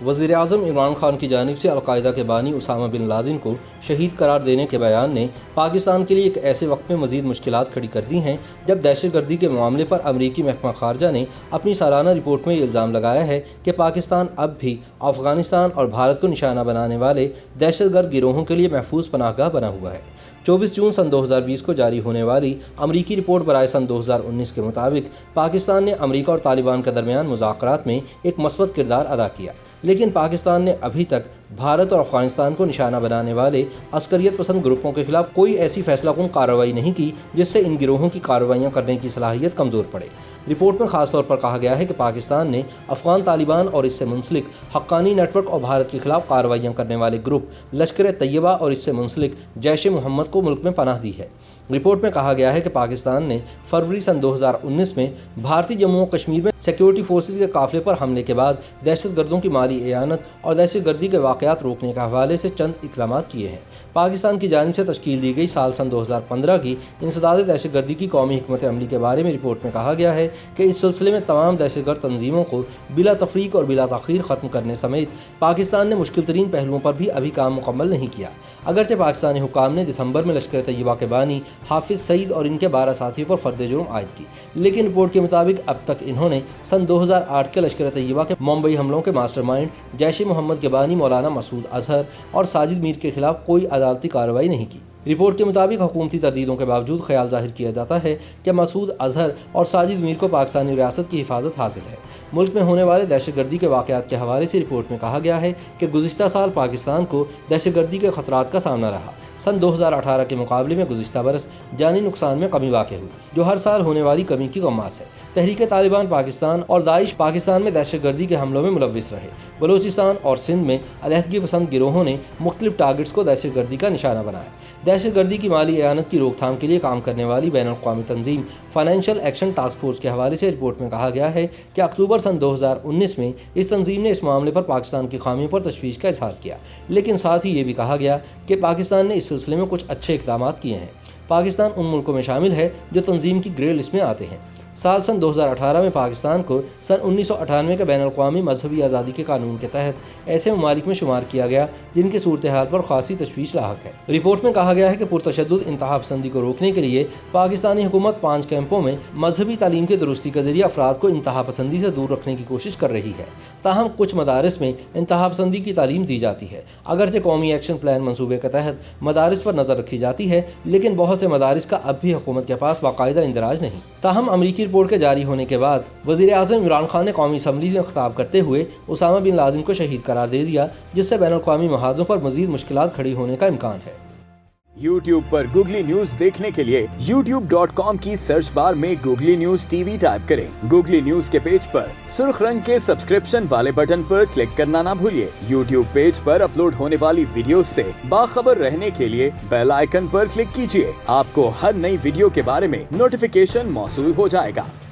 وزیر اعظم عمران خان کی جانب سے القاعدہ کے بانی اسامہ بن لادن کو شہید قرار دینے کے بیان نے پاکستان کے لیے ایک ایسے وقت میں مزید مشکلات کھڑی کر دی ہیں جب دہشت گردی کے معاملے پر امریکی محکمہ خارجہ نے اپنی سالانہ رپورٹ میں یہ الزام لگایا ہے کہ پاکستان اب بھی افغانستان اور بھارت کو نشانہ بنانے والے دہشت گرد گروہوں کے لیے محفوظ پناہ گاہ بنا ہوا ہے۔ 24 جون سن 2020 کو جاری ہونے والی امریکی رپورٹ برائے سن 2019 کے مطابق پاکستان نے امریکہ اور طالبان کے درمیان مذاکرات میں ایک مثبت کردار ادا کیا، لیکن پاکستان نے ابھی تک بھارت اور افغانستان کو نشانہ بنانے والے عسکریت پسند گروپوں کے خلاف کوئی ایسی فیصلہ کن کارروائی نہیں کی جس سے ان گروہوں کی کارروائیاں کرنے کی صلاحیت کمزور پڑے۔ رپورٹ میں خاص طور پر کہا گیا ہے کہ پاکستان نے افغان طالبان اور اس سے منسلک حقانی نیٹ ورک اور بھارت کے خلاف کارروائیاں کرنے والے گروپ لشکر طیبہ اور اس سے منسلک جیش محمد کو ملک میں پناہ دی ہے۔ رپورٹ میں کہا گیا ہے کہ پاکستان نے فروری سن 2019 میں بھارتی جموں و کشمیر میں سیکیورٹی فورسز کے قافلے پر حملے کے بعد دہشت گردوں کی مالی اعانت اور دہشت گردی کے واقعات روکنے کے حوالے سے چند اقدامات کیے ہیں۔ پاکستان کی جانب سے تشکیل دی گئی سال سن 2015 کی انسداد دہشت گردی کی قومی حکمت عملی کے بارے میں رپورٹ میں کہا گیا ہے کہ اس سلسلے میں تمام دہشت گرد تنظیموں کو بلا تفریق اور بلا تاخیر ختم کرنے سمیت پاکستان نے مشکل ترین پہلوؤں پر بھی ابھی کام مکمل نہیں کیا۔ اگرچہ پاکستانی حکام نے دسمبر میں لشکر طیبہ کے بانی حافظ سعید اور ان کے 12 ساتھیوں پر فرد جرم عائد کی، لیکن رپورٹ کے مطابق اب تک انہوں نے سن 2008 کے لشکر طیبہ کے ممبئی حملوں کے ماسٹر مائنڈ جیش محمد کے بانی مولانا مسعود اظہر اور ساجد میر کے خلاف کوئی عدالتی کارروائی نہیں کی۔ رپورٹ کے مطابق حکومتی تردیدوں کے باوجود خیال ظاہر کیا جاتا ہے کہ مسعود اظہر اور ساجد میر کو پاکستانی ریاست کی حفاظت حاصل ہے۔ ملک میں ہونے والے دہشت گردی کے واقعات کے حوالے سے رپورٹ میں کہا گیا ہے کہ گزشتہ سال پاکستان کو دہشت گردی کے خطرات کا سامنا رہا۔ سن 2018 کے مقابلے میں گزشتہ برس جانی نقصان میں کمی واقع ہوئی، جو ہر سال ہونے والی کمی کی غماس ہے۔ تحریک طالبان پاکستان اور داعش پاکستان میں دہشت گردی کے حملوں میں ملوث رہے۔ بلوچستان اور سندھ میں علیحدگی پسند گروہوں نے مختلف ٹارگٹس کو دہشت گردی کا نشانہ بنایا۔ دہشت گردی کی مالی اعانت کی روک تھام کے لیے کام کرنے والی بین الاقوامی تنظیم فائنینشیل ایکشن ٹاسک فورس کے حوالے سے رپورٹ میں کہا گیا ہے کہ اکتوبر سن 2019 میں اس تنظیم نے اس معاملے پر پاکستان کی خامیوں پر تشویش کا اظہار کیا، لیکن ساتھ ہی یہ بھی کہا گیا کہ پاکستان نے اس سلسلے میں کچھ اچھے اقدامات کیے ہیں۔ پاکستان ان ملکوں میں شامل ہے جو تنظیم کی گرے لسٹ میں آتے ہیں۔ سال سن 2018 میں پاکستان کو سن 1998 کے بین الاقوامی مذہبی آزادی کے قانون کے تحت ایسے ممالک میں شمار کیا گیا جن کی صورتحال پر خاصی تشویش لاحق ہے۔ رپورٹ میں کہا گیا ہے کہ پرتشدد انتہا پسندی کو روکنے کے لیے پاکستانی حکومت 5 کیمپوں میں مذہبی تعلیم کی درستی کے ذریعے افراد کو انتہا پسندی سے دور رکھنے کی کوشش کر رہی ہے۔ تاہم کچھ مدارس میں انتہا پسندی کی تعلیم دی جاتی ہے۔ اگرچہ قومی ایکشن پلان منصوبے کے تحت مدارس پر نظر رکھی جاتی ہے، لیکن بہت سے مدارس کا اب بھی حکومت کے پاس باقاعدہ اندراج نہیں۔ تاہم امریکی رپورٹ کے جاری ہونے کے بعد وزیر اعظم عمران خان نے قومی اسمبلی میں خطاب کرتے ہوئے اسامہ بن لادن کو شہید قرار دے دیا، جس سے بین الاقوامی محاذوں پر مزید مشکلات کھڑی ہونے کا امکان ہے۔ YouTube پر گوگلی نیوز دیکھنے کے لیے youtube.com کی سرچ بار میں googly news T V type کریں۔ گوگلی نیوز کے پیج پر سرخ رنگ کے سبسکرپشن والے بٹن پر کلک کرنا نہ بھولیے۔ YouTube پیج پر اپلوڈ ہونے والی ویڈیوز سے باخبر رہنے کے لیے بیل آئیکن پر کلک کیجیے۔ آپ کو ہر نئی ویڈیو کے بارے میں نوٹیفیکیشن موصول ہو جائے گا۔